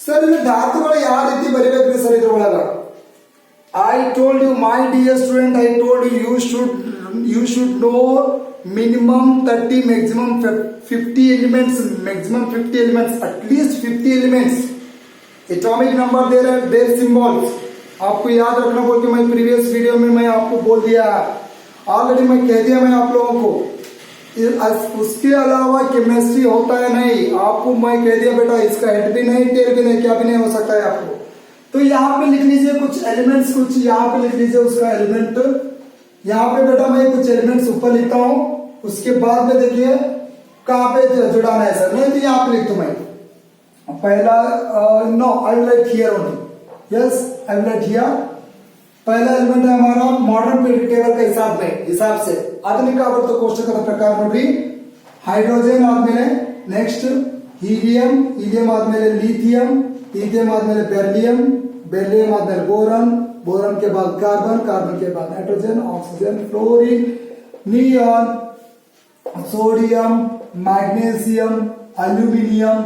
Sir ಇಲ್ಲಿ ಧಾತುಗಳು ಯಾವ ರೀತಿ ಬರೀಬೇಕ್ರಿ ಸರ್ ಇದ್ರೊಳಗ? I told you, my dear student, I told you, you should know minimum 30, maximum 50 elements, maximum 50 elements, at least 50 elements. Atomic number there are their symbols. आपको याद रखना बोल के मैं प्रीवियस वीडियो में मैं आपको बोल दिया, ऑलरेडी मैं कह दिया मैं आप लोगों को। उसके अलावा केमिस्ट्री होता है नहीं, आपको मैं कह दिया बेटा, इसका हेड भी नहीं, टेल भी नहीं, क्या भी नहीं हो सकता है आपको। तो यहाँ पे लिख लीजिए कुछ एलिमेंट्स, कुछ यहाँ पे लिख लीजिए उसका एलिमेंट। यहाँ पे बेटा मैं कुछ एलिमेंट्स ऊपर लिखता हूँ, उसके बाद में देखिए कहाँ पे जुड़ाना है सर, नहीं तो यहाँ पे लिख दूं मैं पहला। No, I will write here only, yes I will write here. पहला एलिमेंट है हमारा मॉडर्न पीरियड टेबल के हिसाब से आधुनिक आवर्त कोष्टक प्रकार ನೋಡಿ हाइड्रोजन आदमेಲೆ नेक्स्ट हीलियम, हीलियम आदमेಲೆ लिथियम, लिथियम आदमेಲೆ बेरिलियम, बेरिलियम आदमेಲೆ बोरॉन, बोरॉन के बाद कार्बन, कार्बन के बाद nitrogen, oxygen, fluorine, neon, sodium, magnesium, aluminium,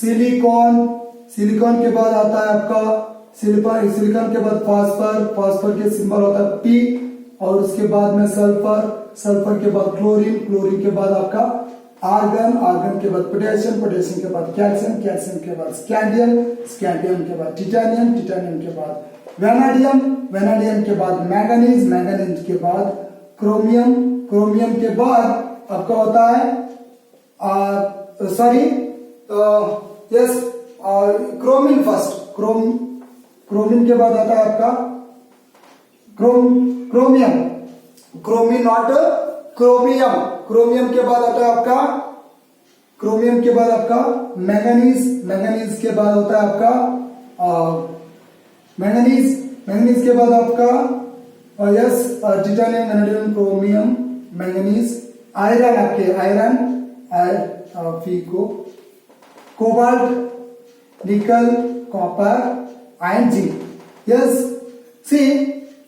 silicon, silicon के बाद आता है आपका सिलिकॉन के बाद फास्फर, फास्फर के सिंबल होता है पी, और उसके बाद में सल्फर, सल्फर के बाद क्लोरीन, क्लोरीन के बाद आपका आर्गन, आर्गन के बाद पोटेशियम, पोटेशियम के बाद कैल्शियम, कैल्शियम के बाद स्कैंडियम, स्कैंडियम के बाद टिटेनियम, टिटेनियम के बाद वेनाडियम, वेनाडियम के बाद मैंगनीज, मैंगनीज के बाद क्रोमियम, क्रोमियम के बाद आपका होता है यस क्रोमिन फर्स्ट, क्रोमिन के बाद आता है आपका क्रोमियम, क्रोमिन नॉट क्रोमियम, क्रोमियम के बाद आता है आपका क्रोमियम के बाद आपका मैंगनीज, मैंगनीज के बाद होता है आपका मैंगनीज, मैंगनीज के बाद आपका yes titanium, vanadium, chromium, manganese, iron, आपके iron फीको, cobalt, nickel, copper and zinc. Yes, see,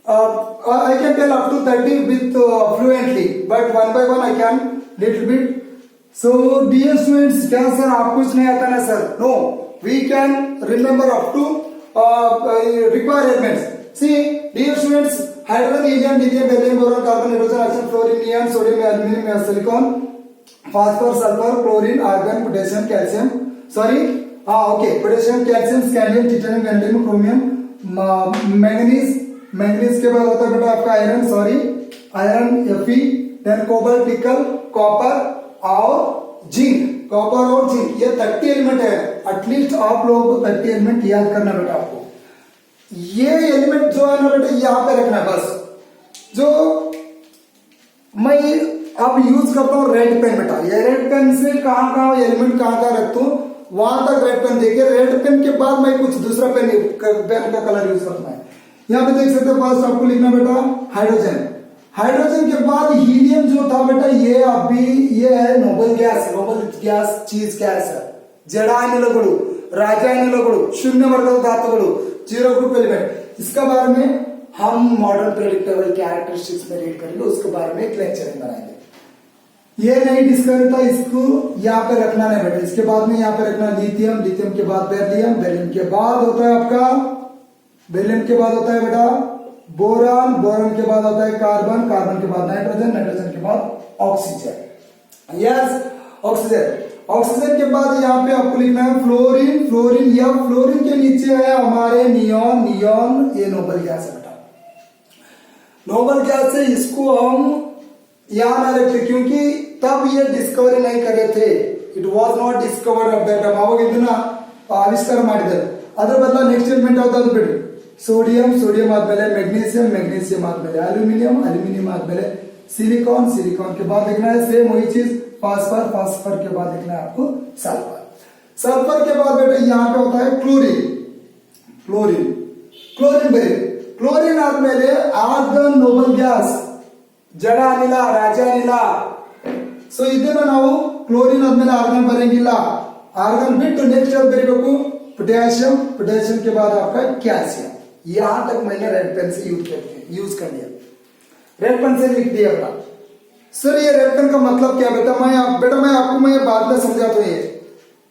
I can tell up to 30 with fluently, but one by one I can little bit. So, dear students, क्या sir आप कुछ नहीं आता ना sir? No, we can remember up to required elements. See, dear students, hydrogen, helium, lithium, beryllium, boron, carbon, nitrogen, oxygen, fluorine, neon, sodium, aluminum, silicon, phosphor, sulfur, chlorine, argon, potassium, calcium. Sorry. Okay, potassium, calcium, scandium, titanium, vanadium, chromium, manganese, manganese के बाद होता है बेटा आपका iron, sorry iron Fe, then cobalt, nickel, copper और zinc, copper और zinc, ये 30 element है। एटलीस्ट आप लोगों को 30 एलिमेंट याद करना बेटा आपको। ये एलिमेंट जो है ना बेटा यहाँ पे रखना है बस। जो मैं अब यूज करता हूँ रेड पेन बेटा, ये रेड पेन से कहाँ एलिमेंट कहाँ रखता हूँ वहां तक रेड पेन देखिए। रेड पेन के बाद मैं कुछ दूसरा पेन का कलर यूज करना है। यहाँ पे देख सकते हो फर्स्ट आपको लिखना बेटा हाइड्रोजन, हाइड्रोजन के बाद हीलियम जो था बेटा ये अभी ये है नोबल गैस, नोबल गैस चीज गैस है। जड़ अनिलಗಳು, रासायनिकಗಳು, शून्य वर्ग धातुಗಳು, 0 ग्रुप एलिमेंट, इसका बारे में हम मॉडर्न प्रेडिक्टेबल कैरेक्टरिस्टिक्स में रीड करेंगे, उसके बारे में एक लेक्चर बनाएंगे। ये नहीं डिस्कवर था, इसको यहाँ पे रखना नहीं बेटा। इसके बाद में यहाँ पे रखना लिथियम, लिथियम के बाद बेरिलियम, बेरिलियम के बाद होता है आपका बेरिलियम के बाद होता है बेटा बोरॉन, बोरॉन के बाद होता है कार्बन, कार्बन के बाद नाइट्रोजन, नाइट्रोजन के बाद ऑक्सीजन, यस ऑक्सीजन, ऑक्सीजन के बाद यहाँ पे आपको लिखना है फ्लोरीन, फ्लोरीन, या फ्लोरीन के नीचे है हमारे नियॉन, नियॉन ये नोबल गैस है बेटा। नोबल गैस है, इसको हम यहाँ ना रखते क्योंकि तब ये डिस्कवरी नहीं कर रहे थे। It was not discovered of that time, ಅವಾಗ ಇದನ್ನ ಆವಿಷ್ಕಾರ ಮಾಡಿದ್ದಾರೆ। ಅದರ ಬದಲ ನೆಕ್ಸ್ಟ್ ಎಲಿಮೆಂಟ್ ಯಾವ್ದಾದ್ರು ಬಿಡಿ, सोडियम, सोडियम आदमेಲೆ मैग्नीशियम, मैग्नीशियम आदमेಲೆ एल्यूमिनियम, एल्यूमिनियम आदमेಲೆ सिलिकॉन, सिलिकॉन के बाद लिखना है सेम वही चीज फास्फर, फास्फर के बाद लिखना है आपको सल्फर, सल्फर के बाद बेटा यहाँ पे होता है क्लोरीन, क्लोरीन, क्लोरीन बेरे, क्लोरीन आदमेಲೆ आर्गन नोबल गैस, ಜಡ ಅನಿಲ, ರಾಜ ಅನಿಲ। ಸೊ ಇದನ್ನ ನಾವು ಕ್ಲೋರಿನ್ ಆದ್ಮೇಲೆ ಆರ್ಗನ್ ಬರೆಯಂಗಿಲ್ಲ, आर्गन बिಟ್ಟು नेक्स्ट अब बरीबेकु पोटेशियम, पोटेशियम के बाद आपका कैल्शियम। यहां तक मैंने रेड पेन से यूज कर लिया, रेड पेन से लिख दिया बेटा। सर ये रेड पेन का मतलब क्या बेटा मैं आपको मैं बाद में समझाता हूँ। ये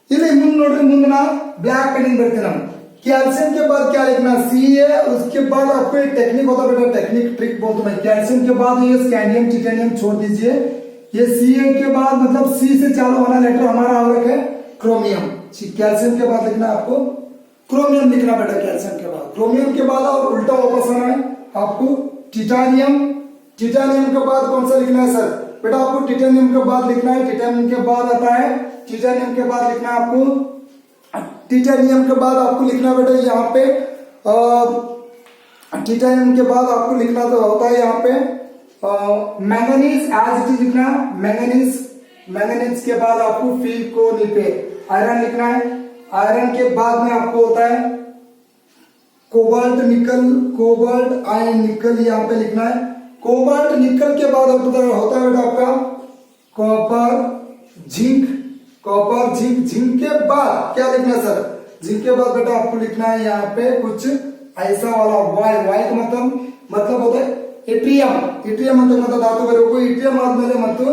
ಇಲ್ಲಿ ಮುಂದೆ ನೋಡ್ರಿ, ಮುಂದಿನ ब्लैक पेनिंग करते हम। कैल्शियम के बाद क्या लिखना, सी है, उसके बाद आपको एक टेक्निक होता है बेटा, टेक्निक ट्रिक बोलते मैं। कैल्शियम के बाद ये स्कैंडियम टिटेनियम छोड़ दीजिए, ये सी है के बाद मतलब सी से चालू होना लेटर हमारा और है क्रोमियम। कैल्शियम के बाद लिखना आपको क्रोमियम लिखना बेटा, कैल्शियम के बाद क्रोमियम के बाद और उल्टा वापस आना है आपको टिटानियम। टिटानियम के बाद कौन सा लिखना है सर बेटा, आपको टिटेनियम के बाद लिखना है, टिटेनियम के बाद आता है टिटेनियम के बाद लिखना है आपको, टिटेनियम के बाद आपको लिखना बेटा यहाँ पे टिटेनियम के बाद आपको लिखना तो होता है यहाँ पे मैंगनीज, एज इट इज लिखना मैंगनीज। मैंगनीज के बाद आपको फी को लिपे आयरन लिखना है। आयरन के बाद में आपको होता है कोबाल्ट निकल, कोबाल्ट आयरन निकल यहाँ पे लिखना है। कोबाल्ट निकल के बाद होता है बेटा आपका copper zinc, copper zinc. Zinc के बाद क्या लिखना है सर, जिंक के बाद बेटा आपको लिखना है यहाँ पे कुछ ऐसा वाला वाई, वाई का मतलब होता है इट्रियम, इट्रियम मतलब धातु बरಬೇಕು। इट्रियम ಆದ್ಮೇಲೆ ಮತ್ತು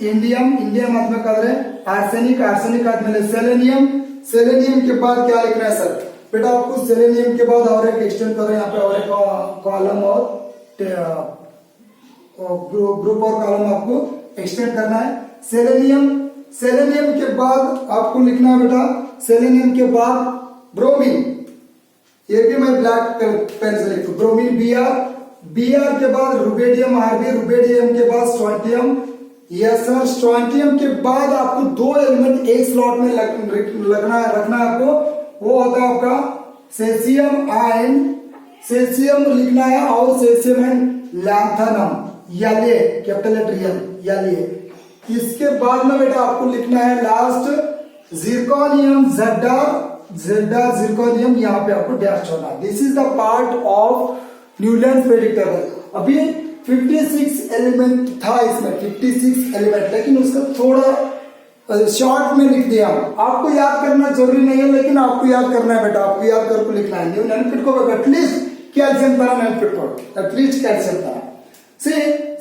इंडियम, इंडियम ಆದ್ಮೇಲೆ आर्सेनिक, आर्सेनिक आद्मेले सेलेनियम, सेलेनियम के बाद क्या लिखना है सर बेटा, आपको सेलेनियम के बाद और एक एक्सटेंड करो यहाँ पे और एक कॉलम और ग्रुप और कॉलम आपको एक्सटेंड करना है। सेलेनियम, सेलेनियम के बाद आपको लिखना है बेटा, सेलेनियम के बाद ब्रोमीन, ये भी मैं ब्लैक पेन से लिखता हूँ, ब्रोमीन Br, Br के बाद रुबेडियम Rb, रुबेडियम के बाद स्ट्रोंटियम, यस सर। स्ट्रोंटियम के बाद आपको दो एलिमेंट एक स्लॉट में रखना है आपको, वो होता है आपका सेसियम एंड, सेसियम लिखना है और सेसियम एंड लैंथनम, याले कैपिटल लेटर एल, याले। इसके बाद में बेटा आपको लिखना है लास्ट जिरकोनियम, जेडार जिरकोनियम, यहाँ पे आपको डैश होना है। This is the part of Newlands periodic table. अभी 56 एलिमेंट था इसमें, 56 एलिमेंट, लेकिन उसका थोड़ा शॉर्ट में लिख दिया। आपको याद करना जरूरी नहीं है, लेकिन आपको याद करना है बेटा, आपको याद करके लिखना है। ನೀವು ನೆನಪಿಟ್ಕೋಬೇಕು, ಅಟ್ಲೀಸ್ಟ್ ಕ್ಯಾಲ್ಸಿಯಂ ತರ ನೆನಪಿಟ್ಕೊಳ್ಳಿ, ಅಟ್ಲೀಸ್ಟ್ ಕ್ಯಾಲ್ಸಿಯಂ ತರ।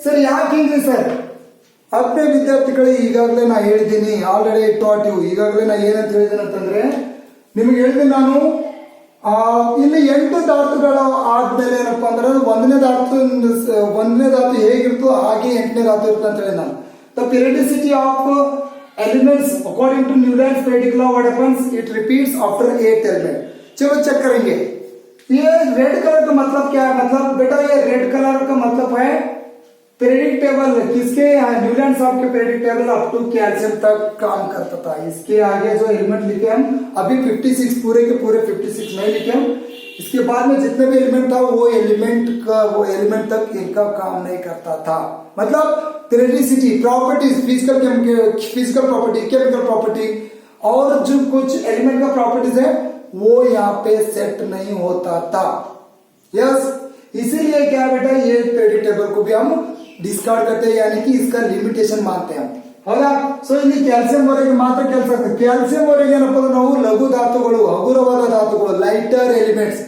ಸರ್ ಯಾಕೆ ಹಿಂಗೆ ಸರ್, ಹತ್ತನೇ ವಿದ್ಯಾರ್ಥಿಗಳಿಗೆ ಈಗಾಗಲೇ ನಾ ಹೇಳಿದ್ದೀನಿ, ಆಲ್ರೆಡಿ ಟಾಟ್ ಯು, ಈಗಾಗಲೇ ನಾ ಏನಂತ ಹೇಳಿದ್ದೀನಿ ಅಂತಂದ್ರೆ ನಿಮಗೆ ಹೇಳಿದ್ದೀನಿ ನಾನು, ಇಲ್ಲಿ 8 ಧಾತುಗಳ ಆದ್ಮೇಲೆ ಏನಪ್ಪಾ ಅಂದ್ರೆ ಒಂದನೇ ಧಾತು ಹೇಗಿರ್ತೋ ಹಾಗೆ 8ನೇ ಧಾತು ಇರುತ್ತೆ ಅಂತ ಹೇಳಿ ನಾನು। The periodicity of elements according to Newlands periodic law what happens, it repeats after 8 element. चलो चेक करेंगे, ये रेड कलर का मतलब क्या है, मतलब बेटा ये रेड कलर का मतलब है पीरियोडिक टेबल किसके, न्यूलैंड्स ऑफ के periodic table up to calcium तक काम करता था। इसके आगे जो एलिमेंट लिखे हम अभी 56 पूरे के पूरे 56 नहीं लिखे हम, इसके बाद में जितने भी एलिमेंट था वो एलिमेंट तक इनका काम नहीं करता था। मतलब periodicity, properties, physical property, chemical property और जो कुछ एलिमेंट का प्रॉपर्टीज है वो यहाँ पे सेट नहीं होता था। यस, इसीलिए क्या बेटा ये पीरियोडिक टेबल को भी हम डिस्कार्ड करते हैं, यानी कि इसका लिमिटेशन मानते हैं हम, ಹೌದಾ। ಸೊ ಇಲ್ಲಿ ಕ್ಯಾಲ್ಸಿಯಂ ವರೆಗೆ ಮಾತ್ರ ಕೆಲಸ ಆಗ್ತದೆ। ಕ್ಯಾಲ್ಸಿಯಂ ವರೆಗೆ ಏನಪ್ಪ ಅಂದ್ರೆ ನಾವು ಲಘು ಧಾತುಗಳು, ಹಗುರವಾದ ಧಾತುಗಳು, लाइटर एलिमेंट्स,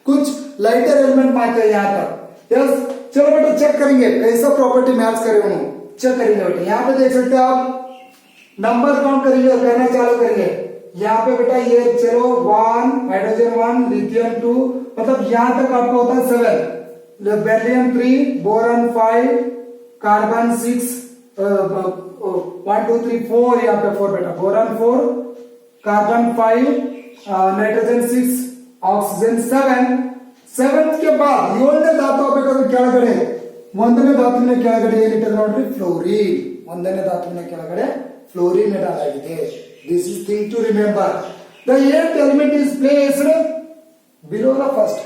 कुछ लाइटर एलिमेंट पाते हैं यहाँ तक। यस, चलो बेटा चेक करेंगे कैसा प्रॉपर्टी मैच करे हम, चेक करेंगे बेटा। यहाँ पे देख सकते हैं आप, नंबर काउंट करेंगे, कहना चालू करेंगे। यहाँ पे बेटा ये चलो 1 हाइड्रोजन 1 लिथियम 2, मतलब यहाँ तक आपको होता है 7, बेरिलियम 3, बोरॉन 5, कार्बन 6, 1 2 3 4, यहाँ पे 4 बेटा, बोरॉन 4, कार्बन 5, नाइट्रोजन 6, ऑक्सीजन 7 के बाद 7ನೇ ಧಾತು ಆಗಬೇಕಾದ್ರೆ ಕೆಳಗಡೆ 1ನೇ ಧಾತುವಿನ ಕೆಳಗಡೆ ಏನಿದೆ ನೋಡ್ರಿ, ಫ್ಲೋರಿನ್, 1ನೇ ಧಾತುವಿನ ಕೆಳಗಡೆ ಫ್ಲೋರಿನ್ ಇಡಲಾಗಿದೆ। This is thing to remember, the 8th element is placed below the first,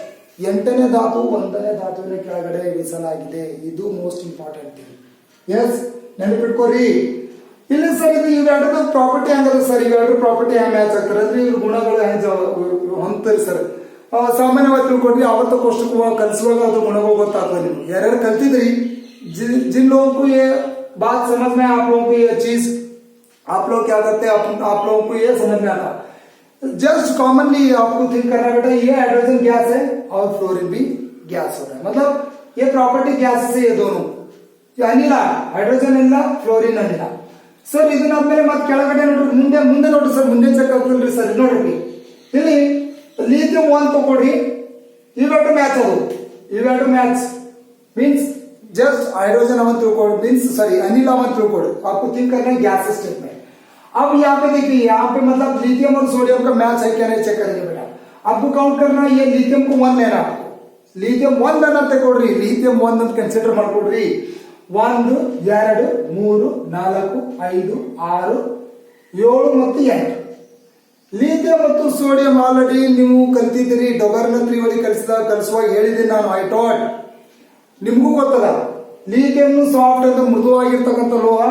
8ನೇ ಧಾತು 1ನೇ ಧಾತುವಿನ ಕೆಳಗಡೆ ಇರಿಸಲಾಗಿದೆ, ಇದು ಮೋಸ್ಟ್ ಇಂಪಾರ್ಟೆಂಟ್ ಥಿಂಗ್। ಎಸ್, ನೆನಪಿಟ್ಕೋರಿ। ಇಲ್ಲಿ ಸರ್ ಇದು ಇವೆರಡರ ಪ್ರಾಪರ್ಟಿ ಹಂಗದ ಸರ್, ಇವೆರಡರ ಪ್ರಾಪರ್ಟಿ ಹ್ಯಾಂಗ ಮ್ಯಾಚ್ ಆಗ್ತಾರೆ ಅಂದ್ರೆ ಇವ್ರ ಗುಣಗಳು ಹೆಂಗ ಹೊಂದ್ತಾರೆ ಸರ್। सामान्यವಾಗಿ ತಿಳ್ಕೊಂಡ್ರಿ, ಅವತ್ತು ಕೋಷ್ಟಕ ಕಲಿಸುವಾಗ ಅದು ಗುಣಗಳು ಗೊತ್ತಾಗ್ತದೆ ನಿಮ್ಗೆ, ಯಾರ್ಯಾರು कल्तिದ್ರಿ, जिन लोगों को ये बात समझ में, आप लोगों को ये चीज आप लोग क्या करते हैं, आप लोगों को ये समझ में आता। जस्ट कॉमनली आपको थिंक करना बेटा, ये हाइड्रोजन गैस है और फ्लोरीन भी गैस हो रहा है, मतलब ये प्रॉपर्टी गैस से ये दोनों अनिल, हाइड्रोजन अनिल, फ्लोरीन अनिल। ಸರ್ ಇದನ್ನಾದ್ಮೇಲೆ ಮತ್ತೆ ಕೆಳಗಡೆ ನೋಡ್ರಿ ಮುಂದೆ ನೋಡ್ರಿ ಸರ್, ಮುಂದೆ ಚೆಕ್ ಆಗ್ತಿಲ್ರಿ ಸರ್, ನೋಡ್ರಿ ಇಲ್ಲಿ ಲಿಥಿಯಂ 1 ತಗೊಳ್ರಿ, ಇವೆರಡು ಮ್ಯಾಚ್ ಅದು, ಇವೆರಡು ಮ್ಯಾಚ್ मीन्स जस्ट हाइड्रोजन अवन थ्रू कोड मीन्स सॉरी अनिल अवन थ्रू कोड, आपको थिंक करना है गैस स्टेट में। अब यहाँ पे देखिए, यहाँ पे मतलब लिथियम और सोडियम का मैच है क्या नहीं चेक करेंगे बेटा। आपको काउंट करना है, ये लिथियम को 1 लेना, आपको लिथियम 1 लेना तकोड्री, लिथियम 1 ಅಂತ ಕನ್ಸಿಡರ್ ಮಾಡ್ಕೊಡ್ರಿ। 1 2 3 4 5 6 7 ಮತ್ತು 8 ಲಿಥಿಯಂ ಮತ್ತು ಸೋಡಿಯಂ ಆಲ್ರೆಡಿ ನೀವು ಕಲ್ತಿದ್ದೀರಿ, ಡೊಗರ್ನ ತ್ರಿವಳಿ ಕಲಿಸುವಾಗ ಹೇಳಿದ್ದೀನಿ ನಾನು, ಐ ಟಾಟ್ ನಿಮಗೂ ಗೊತ್ತದ। ಲಿಥಿಯಂ ಸಾಫ್ಟ್ ಅಂತ ಮೃದುವಾಗಿರ್ತಕ್ಕಂಥ ಲೋಹ,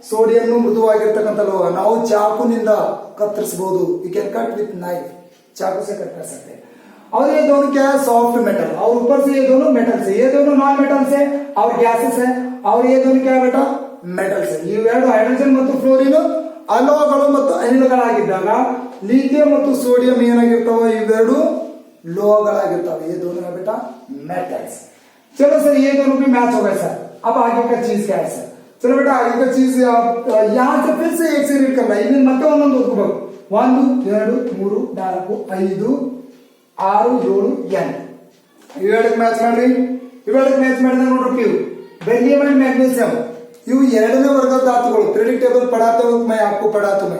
ಸೋಡಿಯಂ ಮೃದುವಾಗಿರ್ತಕ್ಕಂಥ ಲೋಹ, ನಾವು ಚಾಕುನಿಂದ ಕತ್ತರಿಸಬಹುದು, you can cut with knife, चाकू से कट कर सकते हैं। और ये दोनों क्या है, सॉफ्ट मेटल, और ऊपर से ये दोनों मेटल से, ये दोनों नॉन मेटल से और गैसेस है, और ये दोनों क्या है बेटा, मेटल से। ಇವೆರಡು ಹೈಡ್ರೋಜನ್ ಮತ್ತು ಫ್ಲೋರಿನ್ ಅಲೋಹಗಳು ಮತ್ತು ಅನಿಲಗಳಾಗಿದ್ದಾಗ ಲಿಥಿಯಂ ಮತ್ತು ಸೋಡಿಯಂ ಏನಾಗಿರ್ತಾವೆ, ಇವೆರಡು ಲೋಹಗಳಾಗಿರ್ತಾವೆ, ये दोनों है बेटा मेटल्स। चलो सर ये दोनों भी मैच हो गए सर, अब आगे का चीज क्या है सर, चलो बेटा आगे का चीज यहाँ से फिर से एक से रीड करना, ಇಲ್ಲಿ ಮತ್ತೆ ಒಂದೊಂದು ಓದ್ಕೋಬೇಕು, 1 2 3 4 5 6 7 8 ಇವೆರಡಕ್ಕೆ ಮ್ಯಾಚ್ ಮಾಡ್ರಿ, ಇವೆರಡಕ್ಕೆ ಮ್ಯಾಚ್ ಮಾಡಿದ್ರೆ ನೋಡ್ರಿ ಇವು बेरिलियम एंड मैग्नीशियम, ಇವು ಎರಡನೇ ವರ್ಗದ ಧಾತುಗಳು, पीरियडिक टेबल पढ़ाते वक्त मैं आपको पढ़ाता हूं।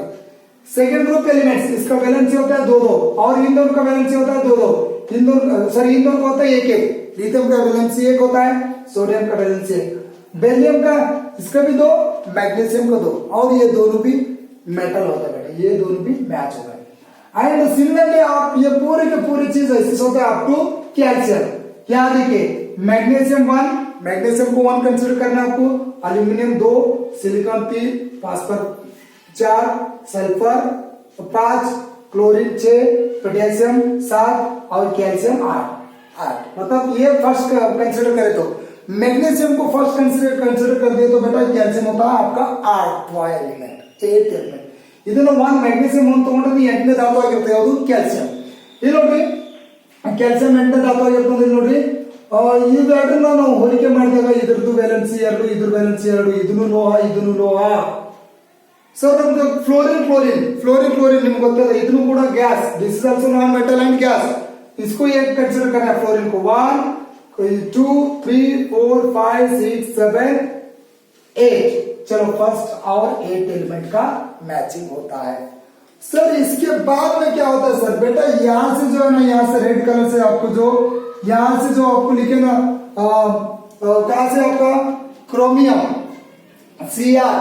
सेकेंड ग्रुप एलिमेंट्स, इसका वैलेंसी होता है 2 और इन दोनों का वैलेंसी होता है 2, इन दोनों सॉरी इन दोनों का होता है 1, लिथियम का वैलेंसी 1 होता है, सोडियम का वैलेंसी 1, बेरिलियम का इसका भी 2, मैग्नीशियम का 2, और ये दोनों भी मेटल होता है, ये दोनों भी मैच हो गए। एंड सिमिलरली आप ये पूरे के पूरे चीज ऐसे होते हैं अप टू कैल्शियम, क्या देखिए मैग्नीशियम 1, मैग्नीशियम को 1 कंसीडर करना है आपको, aluminium 2, silicon 3, phosphor 4, sulphur 5, chlorine 6, potassium 7 और कैल्शियम 8। मतलब ये फर्स्ट कंसीडर करें तो मैग्नीशियम को फर्स्ट कंसीडर कर दिए तो बेटा कैल्शियम होता है आपका 8वां एलिमेंट, 8th एलिमेंट। ಇದನ್ನ 1 मैग्नीशियम 1 ತಗೊಂಡ್ರೆ 8ನೇ ಧಾತು ಆಗಿರುತ್ತೆ, ಯಾವುದು ಕ್ಯಾಲ್ಸಿಯಂ। ಇಲ್ಲಿ ನೋಡ್ರಿ ಕ್ಯಾಲ್ಸಿಯಂ 8ನೇ ಧಾತು ಆಗಿರ್ತದೆ, ಇಲ್ಲಿ ನೋಡ್ರಿ ಇವೆರಡನ್ನ ನಾವು ಹೋಲಿಕೆ ಮಾಡಿದಾಗ ಇದ್ರದ್ದು ವ್ಯಾಲೆನ್ಸಿ 2, ಇದ್ರ ವ್ಯಾಲೆನ್ಸಿ 2, ಇದನ್ನು ಲೋಹ ಸರ್। ನಮ್ಗೆ ಫ್ಲೋರಿನ್ ನಿಮ್ಗೆ ಗೊತ್ತದ, ಇದನ್ನು ಕೂಡ gas, this is also non metal and gas, इसको ये कंसीडर करना है फ्लोरीन को 1 2 3 4 5 6 7 8। चलो फर्स्ट और 8 एलिमेंट का मैचिंग होता है सर। इसके बाद में क्या होता है सर, बेटा यहां से जो है ना, यहां से रेड कलर से आपको जो यहां से जो आपको लिखे ना, कहां से आपका क्रोमियम Cr,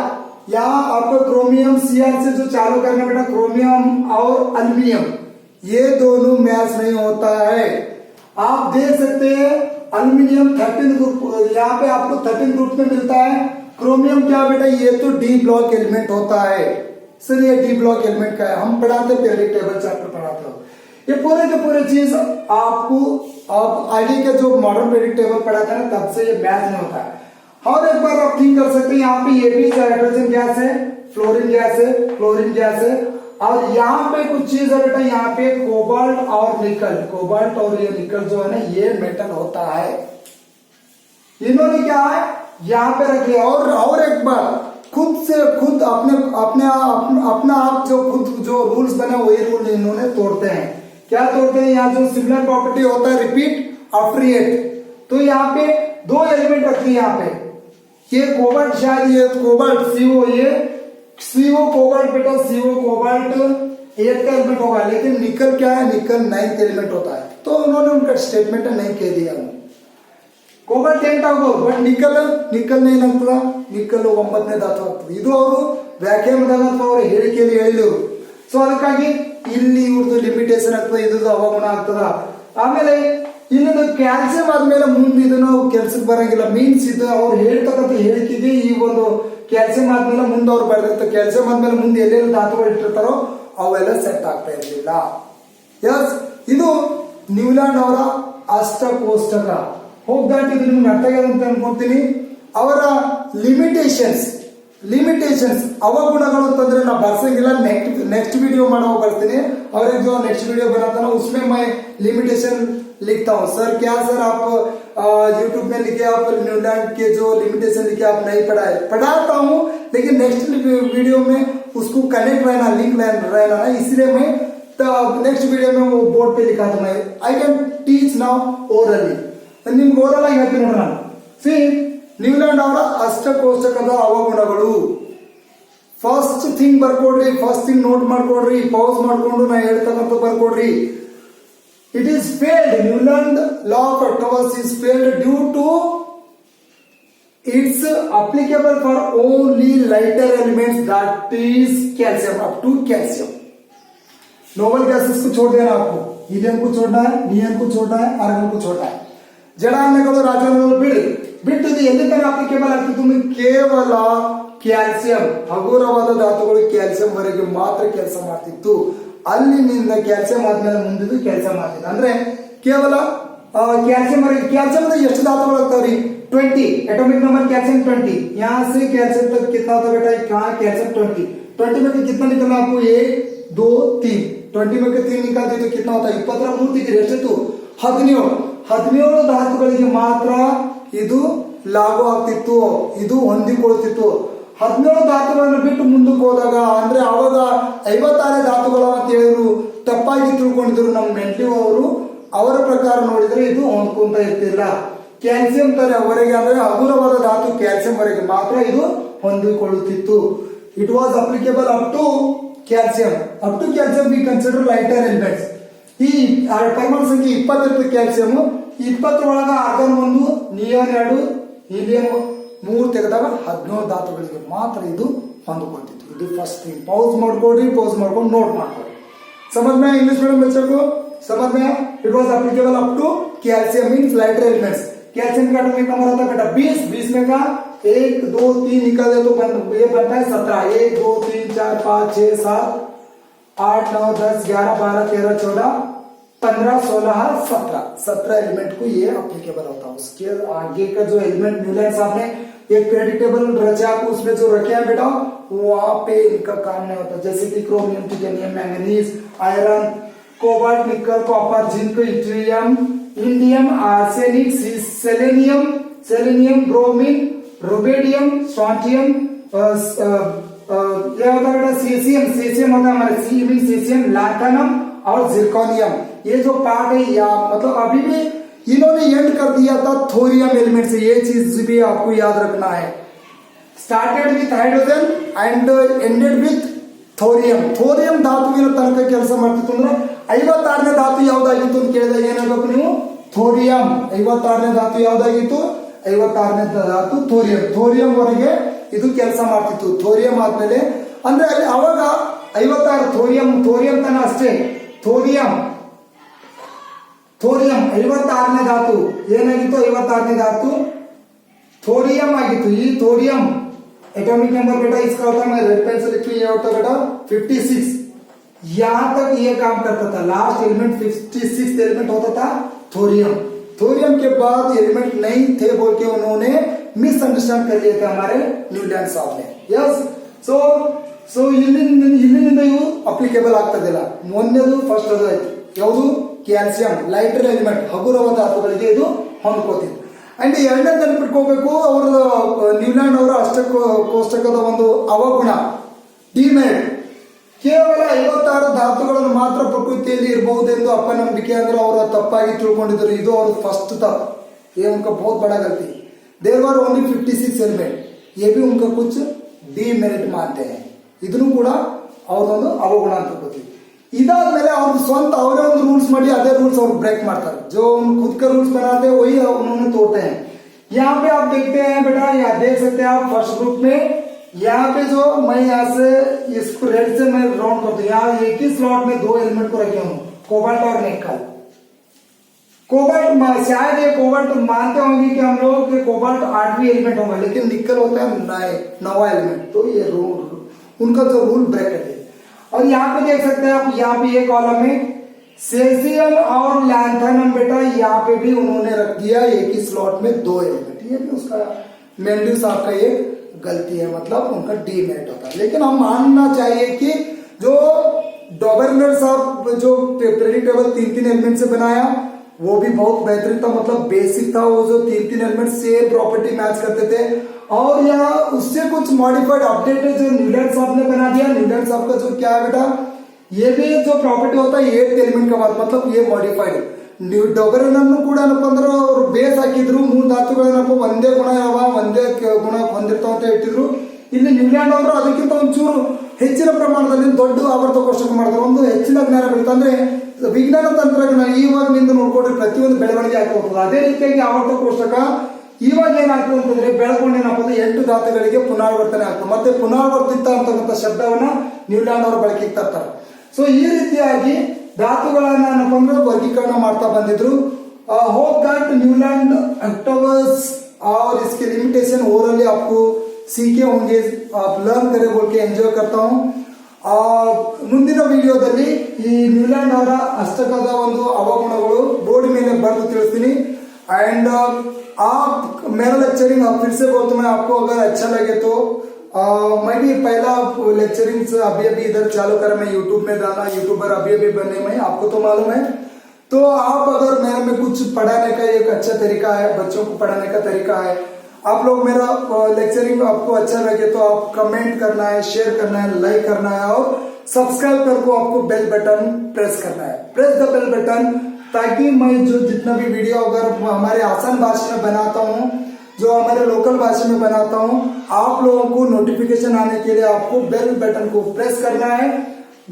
यहाँ आपका क्रोमियम Cr से जो चालू करना बेटा, क्रोमियम और एल्यूमिनियम ये दोनों मैच नहीं होता है। आप देख सकते हैं एल्यूमिनियम 13 ग्रुप, यहाँ पे आपको 13 ग्रुप में मिलता है। क्रोमियम क्या बेटा, ये तो डी ब्लॉक एलिमेंट होता है सर, ये डी ब्लॉक एलिमेंट का है, हम पढ़ाते पीरियडिक टेबल चैप्टर पढ़ाते हो। ये पूरे के पूरे चीज आपको आप आगे के जो मॉडर्न पीरियडिक टेबल पढ़ाते हैं तब से ये मैच नहीं होता है। और एक बार आप थिंक कर सकते हैं, यहाँ पे ये भी हाइड्रोजन गैस है, फ्लोरीन गैस है, और यहाँ पे कुछ चीज है बेटा, यहाँ पे कोबाल्ट और निकल, कोबाल्ट और ये निकल जो है ना, ये मेटल होता है। इन्होंने क्या है यहाँ पे रख लिया। और एक बार खुद से खुद अपना आप जो खुद जो रूल्स बने वही रूल इन्होंने तोड़ते हैं। क्या तोड़ते हैं, यहाँ जो सिमिलर प्रॉपर्टी होता है रिपीट आफ्टर इट, तो यहाँ पे 2 एलिमेंट रखते हैं, यहाँ पे ये कोबाल्ट, शायद ये कोबाल्ट CO, ये CO कोबाल्ट बेटा, CO कोबाल्ट 8 का एलिमेंट होगा, लेकिन निकल क्या है, निकल 9th एलिमेंट होता है, तो उन्होंने उनका स्टेटमेंट नहीं कह दिया। कोबाल्ट 8 ಆಗ್ಬೋದು, ಬಟ್ ನಿಕಲ್ ಏನಾಗ್ತದ, ನಿಕಲ್ 9ನೇ ಧಾತು ಆಗ್ತದೆ, ಇದು ಅವರು ವ್ಯಾಖ್ಯಾನದಾಗ ಅಥವಾ ಅವರ ಹೇಳಿಕೆಯಲ್ಲಿ ಹೇಳಿದ್ರು। ಸೊ ಅದಕ್ಕಾಗಿ ಇಲ್ಲಿ ಇವ್ರದ್ದು ಲಿಮಿಟೇಷನ್ ಆಗ್ತದೆ, ಇದ್ರದ್ದು ಅವಗುಣ ಆಗ್ತದ। ಆಮೇಲೆ ಇಲ್ಲದ ಕ್ಯಾಲ್ಸಿಯಂ ಆದ್ಮೇಲೆ ಮುಂದೆ ಇದನ್ನು ಕೆಲ್ಸಕ್ಕೆ ಬರಂಗಿಲ್ಲ, ಮೀನ್ಸ್ ಇದು ಅವ್ರು ಹೇಳ್ತಕ್ಕಂಥ ಹೇಳಿಕೆಗೆ ಈ ಒಂದು ಕ್ಯಾಲ್ಸಿಯಂ ಆದ್ಮೇಲೆ ಮುಂದೆ ಅವ್ರು ಬರೆದಿರ್ತಾರೆ, ಕ್ಯಾಲ್ಸಿಯಂ ಆದ್ಮೇಲೆ ಮುಂದೆ ಎಲ್ಲೆಲ್ಲಿ ಧಾತುಗಳು ಇಟ್ಟಿರ್ತಾರೋ ಅವೆಲ್ಲ ಸೆಟ್ ಆಗ್ತಾ ಇರಲಿಲ್ಲ। ಎಸ್, ಇದು ನ್ಯೂಲ್ಯಾಂಡ್ ಅವರ ಅಷ್ಟಕೋಷ್ಟಕ ಹೋಗ್ದಾಟಿದ್ದು ನಿಮ್ಗೆ ಅರ್ಥ ಆಗಿದೆ ಅಂತ ಅನ್ಕೊಂತೀನಿ। ಅವರ ಲಿಮಿಟೇಷನ್ಸ್ ಅವಗುಣಗಳು ಅಂತಂದ್ರೆ ನಾ ಬರ್ಸಂಗಿಲ್ಲ, ನೆಕ್ಸ್ಟ್ ವಿಡಿಯೋ ಮಾಡೋ ಬರ್ತೀನಿ, ಅವ್ರಿಗೆ जो नेक्स्ट वीडियो बनाता ना उसमें मैं लिखता हूँ। सर क्या सर आप यूट्यूब में लिखे, आप न्यूलैंड के जो लिमिटेशन लिखे आप नहीं पढ़ाता हूँ, लेकिन नेक्स्ट वीडियो में उसको कनेक्ट रहना, लिंक रहना ना, इसलिए मैं नेक्स्ट वीडियो में वो बोर्ड पे लिखा था। मैं I can teach now orally, ನಿಮ್ಗೆ ಓರಲ್ ಆಗಿ ಹೇಳ್ತೀನಿ ನೋಡೋಣ. ಸಿ ನ್ಯೂಲ್ಯಾಂಡ್ ಅವರ ಅಷ್ಟಕೋಷ್ಟಕದ ಅವಗುಣಗಳು. ಫಸ್ಟ್ ಥಿಂಗ್ ಬರ್ಕೊಡ್ರಿ, ಫಸ್ಟ್ ಥಿಂಗ್ ನೋಟ್ ಮಾಡ್ಕೊಡ್ರಿ, ಪೌಸ್ ಮಾಡ್ಕೊಂಡು ನಾ ಹೇಳ್ತಕ್ಕಂಥ ಬರ್ಕೊಡ್ರಿ. It is failed, Newland law of atoms is failed due to it's applicable for only lighter elements, that is calcium, up to calcium. Noble gases को छोड़ देना आपको, हीलियम को छोड़ना है, नियन को छोड़ना है, आर्गन को छोड़ना है. ಜಡಾಣುಗಳು ರಾಸಾಯನಿಕಗಳು ಬಿಟ್ಟು ಎಲ್ಲಿ ತನಕ ಅಪ್ಲಿಕೇಬಲ್ ಆಗ್ತಿತ್ತು? ಕೇವಲ ಕ್ಯಾಲ್ಸಿಯಂ, ಹಗುರವಾದ ಧಾತುಗಳು ಕ್ಯಾಲ್ಸಿಯಂ ವರೆಗೆ ಮಾತ್ರ ಕೆಲಸ ಮಾಡ್ತಿತ್ತು. ಅಲ್ಲಿನಿಂದ ಕ್ಯಾಲ್ಸಿಯಂ ಆದ್ಮೇಲೆ ಮುಂದಿದ್ದು ಕ್ಯಾಲ್ಸಿಯಂ ಆಗ್ತಿತ್ತು. ಅಂದ್ರೆ ಕೇವಲ ಕ್ಯಾಲ್ಸಿಯಂ वरेಗೆ. ಕ್ಯಾಲ್ಸಿಯಂ ಎಷ್ಟು ಧಾತುಗಳು ಆಗ್ತಾವ್ರಿ? 20. Atomic number calcium 20. यहाँ से कैल्शियम तक कितना होता बेटा? कहाँ कैल्शियम 20. 20 में कितना निकलना आपको? 1 2 3. 20 में 3 निकालते तो कितना होता है? 23 ತೆಗೆದ್ರೆ ಎಷ್ಟಿತ್ತು? 17 ಧಾತುಗಳಿಗೆ ಮಾತ್ರ ಇದು ಲಾಗು ಆಗ್ತಿತ್ತು, ಇದು ಹೊಂದಿಕೊಳ್ಳುತ್ತಿತ್ತು. 17 ಧಾತುಗಳನ್ನು ಬಿಟ್ಟು ಮುಂದಕ್ಕೆ ಹೋದಾಗ, ಅಂದ್ರೆ ಅವಾಗ 56 ಧಾತುಗಳು ಅಂತ ಹೇಳಿದ್ರು, ತಪ್ಪಾಗಿ ತಿಳ್ಕೊಂಡಿದ್ರು ನಮ್ಮ ಮೆಂಟ್ಲಿವ್ ಅವರು. ಅವರ ಪ್ರಕಾರ ನೋಡಿದ್ರೆ ಇದು ಹೊಂದ್ಕೊಂತ ಇರ್ತಿಲ್ಲ. ಕ್ಯಾಲ್ಸಿಯಂ ವರೆಗೆ, ಅಂದ್ರೆ ಹಗುರವಾದ ಧಾತು ಕ್ಯಾಲ್ಸಿಯಂ ವರೆಗೆ ಮಾತ್ರ ಇದು ಹೊಂದಿಕೊಳ್ಳುತ್ತಿತ್ತು. It was applicable up to calcium. Up to calcium we consider lighter elements. ಈ ಪರಮಾಣು ಸಂಖ್ಯೆ 20 ಇರ್ತದೆ ಕ್ಯಾಲ್ಸಿಯಂ. 20 ಒಳಗ ಆರ್ಗಾನ್ 1, ನಿಯಾನ್ 2, ಹೀಲಿಯಂ 3 ತೆಗೆದಾಗ 17 ಧಾತುಗಳಿಗೆ ಮಾತ್ರ ಇದು ಹೊಂದಿಕೊಳ್ತಿತ್ತು. ಇದು ಫಸ್ಟ್ ಥಿಂಗ್. पॉज ಮಾಡ್ಕೊಡ್ರಿ, पॉज ಮಾಡ್ಕೊಂಡು ನೋಟ್ ಮಾಡ್ಕೊಡ್ರಿ. समझ में? इंग्लिश मीडियम बच्चों को समझ में? It was applicable up to calcium means lighter elements. Calcium का एटॉमिक नंबर होता है बेटा 20. 20 में का 1 2 3 निकल दे तो ये बनता है 17. 1 2 3 4 5 6 7 8 9 10 11 12 13 14 15 16 17 एलिमेंट को ये अप्लीकेबल होता है. उसके आगे का जो एलिमेंट न्यूलैंड साहब ने एक पीरियोडिक टेबल रचा, उसमें जो रखे हैं बेटा वहां पे इनका काम नहीं होता. जैसे कि chromium, titanium, manganese, iron, cobalt, nickel, copper, zinc, yttrium, indium, arsenic, selenium, bromine, rubidium, strontium, क्या होता है बेटा? सीसियम होता है हमारे, सी मीन सीसियम, लैंथनम और जिरकोनियम. ये जो पार्ट है, या मतलब अभी भी इन्होंने एंड कर दिया था थोरियम एलिमेंट से. ये चीज भी आपको याद रखना है. Started with hydrogen and ended with thorium. Thorium ಧಾತುವಿನ ತನಕ ಕೆಲಸ ಮಾಡ್ತಿತ್ತು. ಅಂದ್ರೆ 56ನೇ ಧಾತು ಯಾವ್ದಾಗಿತ್ತು ಅಂತ ಕೇಳಿದಾಗ ಏನಾಗಬೇಕು ನೀವು? ಥೋರಿಯಂ. 56ನೇ ಧಾತು ಯಾವ್ದಾಗಿತ್ತು? 56ನೇ ಧಾತು ಥೋರಿಯಂ. ಥೋರಿಯಂ ವರೆಗೆ ಇದು ಕೆಲಸ ಮಾಡ್ತಿತ್ತು. ಥೋರಿಯಂ ಆದ್ಮೇಲೆ ಅಂದ್ರೆ ಅಲ್ಲಿ ಅವಾಗ 56 ಥೋರಿಯಂ ತನ ಅಷ್ಟೇ. ಥೋರಿಯಂ 56ನೇ ಧಾತು ಏನಾಗಿತ್ತು? 56ನೇ ಧಾತು थोरियम ಆಗಿತ್ತು. ಈ थोरियम एटॉमिक नंबर बेटा इसका होता है, मैं रेड पेन से लिखी, ये होता है बेटा 56. यहां तक ये काम करता था. लास्ट एलिमेंट 56th एलिमेंट होता था थोरियम. थोरियम के बाद एलिमेंट नहीं थे बोल के उन्होंने मिसअंडरस्टैंड कर लिए थे हमारे न्यूलैंड साहब ने. यस. ಸೊ ಇಲ್ಲಿಂದ ಇವು ಅಪ್ಲಿಕೇಬಲ್ ಆಗ್ತದಿಲ್ಲ. ಮೊನ್ನೆದು ಫಸ್ಟ್ ಅದು ಆಯ್ತು. ಯಾವುದು? ಕ್ಯಾಲ್ಸಿಯಂ ಲೈಟರ್ ಎಲಿಮೆಂಟ್, ಹಗುರವಾದ ಧಾತುಗಳಿಗೆ ಇದು ಹೊಂದ್ಕೋತಿತ್ತು. ಅಂಡ್ ಎರಡನೇ ನೆನಪಿಟ್ಕೋಬೇಕು, ಅವರ ನ್ಯೂಲ್ಯಾಂಡ್ ಅವರ ಅಷ್ಟಕೋಷ್ಟಕದ ಒಂದು ಅವಗುಣ ಡಿಮೆರಿಟ್. ಕೇವಲ 56 ಧಾತುಗಳನ್ನು ಮಾತ್ರ ಪ್ರಕೃತಿಯಲ್ಲಿ ಇರಬಹುದೆಂದು ಅಪನಂಬಿಕೆ, ಅಂದ್ರೆ ಅವರು ತಪ್ಪಾಗಿ ತಿಳ್ಕೊಂಡಿದ್ರು. ಇದು ಅವರು ಫಸ್ಟ್ ತಪ್ಪು. ये उनका बहुत बड़ा गलती. देर वर ओनली 56 एलिमेंट. ये भी उनका कुछ ಡಿಮೆರಿಟ್ ಮಾನ್ತೆ हैं. ಇದನ್ನು ಕೂಡ ಅವರೊಂದು ಅವಗುಣ ಅಂತ ಗೊತ್ತಿದೆ. ಇದಾದ್ಮೇಲೆ ಅವ್ರ ಸ್ವಂತ ಅವರೇ ಒಂದು ರೂಲ್ಸ್ ಮಾಡಿ ಅದೇ ರೂल्स ಅವ್ರು ब्रेक ಮಾಡ್ತಾರೆ. जो खुद का रूल्स बनाते हैं वही उन्होंने तोड़ते हैं. यहाँ पे आप देखते हैं बेटा, यहाँ देख सकते हैं आप फर्स्ट ग्रुप में. यहाँ पे जो मैं यहाँ से इसको रेड से मैं राउंड करता हूँ. यहाँ एक ही स्लॉट में 2 एलिमेंट को रखे हूँ, कोबाल्ट और निकल. कोबाल्ट शायद ये कोबाल्ट मानते होंगे कि हम लोग कि कोबाल्ट 8वीं एलिमेंट होगा, लेकिन निकल होता है 9वां एलिमेंट. तो ये उनका जो रूल ब्रेक है. और यहाँ पे देख सकते हैं आप, यहाँ पे एक कॉलम में सेसियम और लैंथनम बेटा यहाँ पे भी उन्होंने रख दिया एक ही स्लॉट में 2 एलिमेंट. ये भी उसका मेंडल साहब का ये गलती है, मतलब उनका डीमेरिट होता है. लेकिन हम मानना चाहिए कि जो डॉबरनर साहब जो पीरियोडिक टेबल 3 एलिमेंट से बनाया वो भी बहुत बेहतरीन था, मतलब बेसिक था। वो जो 3 एलिमेंट सेम प्रॉपर्टी मैच करते थे। और यहाँ उससे कुछ मॉडिफाइड अपडेटेड जो न्यूलैंड साहब ने बना दिया। न्यूलैंड साहब का जो क्या है बेटा, ये भी जो प्रॉपर्टी होता है 8th एलिमेंट का बात, मतलब ये मॉडिफाइड ಡೊಗರನನ್ನು ಕೂಡ ಏನಪ್ಪ ಅಂದ್ರೆ ಅವರು ಬೇಸ್ ಹಾಕಿದ್ರು, 3 ಧಾತುಗಳೇನಪ್ಪ ಒಂದೇ ಗುಣ ಯಾವ ಒಂದೇ ಗುಣ ಹೊಂದಿರ್ತಾವ ಅಂತ ಇಟ್ಟಿದ್ರು. ಇಲ್ಲಿ ನ್ಯೂಲ್ಯಾಂಡ್ ಅವರು ಅದಕ್ಕಿಂತ ಒಂಚೂರು ಹೆಚ್ಚಿನ ಪ್ರಮಾಣದಲ್ಲಿ ದೊಡ್ಡ ಆವರ್ತ ಕೋಷ್ಟಕ ಮಾಡಿದ್ರು. ಒಂದು ಹೆಚ್ಚಿನ ಜ್ಞಾನ ಬೆಳೀತಾ ಅಂದ್ರೆ ವಿಜ್ಞಾನ ತಂತ್ರಜ್ಞಾನ ಇವಾಗಿನಿಂದ ನೋಡ್ಕೊಂಡ್ರೆ ಪ್ರತಿಯೊಂದು ಬೆಳವಣಿಗೆ ಆಗ್ತಾ ಹೋಗ್ತದೆ. ಅದೇ ರೀತಿಯಾಗಿ ಆವರ್ತ ಕೋಷ್ಟಕ ಇವಾಗ ಏನಾಗ್ತದೆ ಅಂತಂದ್ರೆ ಬೆಳಕೊಂಡು ಏನಪ್ಪ 8 ಧಾತುಗಳಿಗೆ ಪುನರಾವರ್ತನೆ ಆಗ್ತದೆ. ಮತ್ತೆ ಪುನರಾವರ್ತಿತ ಅಂತಕ್ಕಂಥ ಶಬ್ದವನ್ನ ನ್ಯೂಲ್ಯಾಂಡ್ ಅವರು ಬಳಕೆಗೆ ತರ್ತಾರೆ. ಸೊ ಈ ರೀತಿಯಾಗಿ धातुಗಳನ್ನ ಏನಪ್ಪ ಅಂದ್ರೆ ವರ್ಗೀಕರಣ ಮಾಡ್ತಾ ಬಂದಿದ್ರು. होप दैट न्यूलैंड अक्टोबर्स और इसके लिमिटेशन ओरली आपको सीखे होंगे, आप लर्न करे बोल के एंजॉय करता हूँ. ಮುಂದಿನ ವಿಡಿಯೋದಲ್ಲಿ ಈ ನ್ಯೂಲ್ಯಾಂಡ್ ಅವರ ಅಷ್ಟಕದ ಒಂದು ಅವಗುಣಗಳು ಬೋರ್ಡ್ ಮೇಲೆ ಬರೆದು ತಿಳಿಸ್ತೀನಿ. एंड आप मेरा लेक्चरिंग फिर से बोलता मैं आपको अगर अच्छा लगे तो मैं भी पहला लेक्चरिंग अभी इधर चालू करा, मैं यूट्यूब में डाला, यूट्यूबर अभी बनने में आपको तो मालूम है. तो आप अगर मेरे में कुछ पढ़ाने का एक अच्छा तरीका है, बच्चों को पढ़ाने का तरीका है, आप लोग मेरा लेक्चरिंग आपको अच्छा लगे तो आप कमेंट करना है, शेयर करना है, लाइक करना है और सब्सक्राइब करके आपको बेल बटन प्रेस करना है. प्रेस द बेल बटन ताकि मैं जो जितना भी वीडियो अगर हमारे आसान भाषा में बनाता हूँ, जो हमारे लोकल भाषा में बनाता हूँ, आप लोगों को नोटिफिकेशन आने के लिए आपको बेल बटन को प्रेस करना है.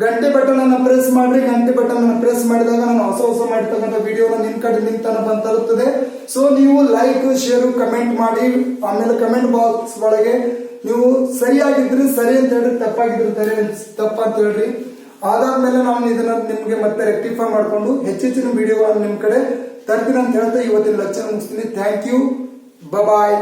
ಗಂಟೆ ಬಟನ್ ಅನ್ನು ಪ್ರೆಸ್ ಮಾಡ್ರಿ. ಗಂಟೆ ಬಟನ್ ಅನ್ನು ಪ್ರೆಸ್ ಮಾಡಿದಾಗ ನಾನು ಹೊಸ ಮಾಡಿರ್ತಕ್ಕಂಥ ವಿಡಿಯೋನ ನಿಮ್ ಕಡೆ ನಿಮ್ ತನ ಬಂದ್ ತರುತ್ತದೆ. ಸೊ ನೀವು ಲೈಕ್, ಶೇರ್, ಕಮೆಂಟ್ ಮಾಡಿ. ಆಮೇಲೆ ಕಮೆಂಟ್ ಬಾಕ್ಸ್ ಒಳಗೆ ನೀವು ಸರಿಯಾಗಿದ್ರಿ ಸರಿ ಅಂತ ಹೇಳ್ರಿ, ತಪ್ಪಾಗಿದ್ರೆ ತಪ್ಪ ಅಂತ ಹೇಳ್ರಿ. ಅದಾದ್ಮೇಲೆ ನಾನು ಇದನ್ನ ನಿಮ್ಗೆ ಮತ್ತೆ ರೆಕ್ಟಿಫೈ ಮಾಡ್ಕೊಂಡು ಹೆಚ್ಚಿನ ವಿಡಿಯೋಗಳನ್ನು ನಿಮ್ ಕಡೆ ತರ್ತೀನಿ ಅಂತ ಹೇಳ್ತಾ ಇವತ್ತಿನ ಲೆಕ್ಚರ್ ಮುಗಿಸ್ತೀನಿ. Thank you, bye.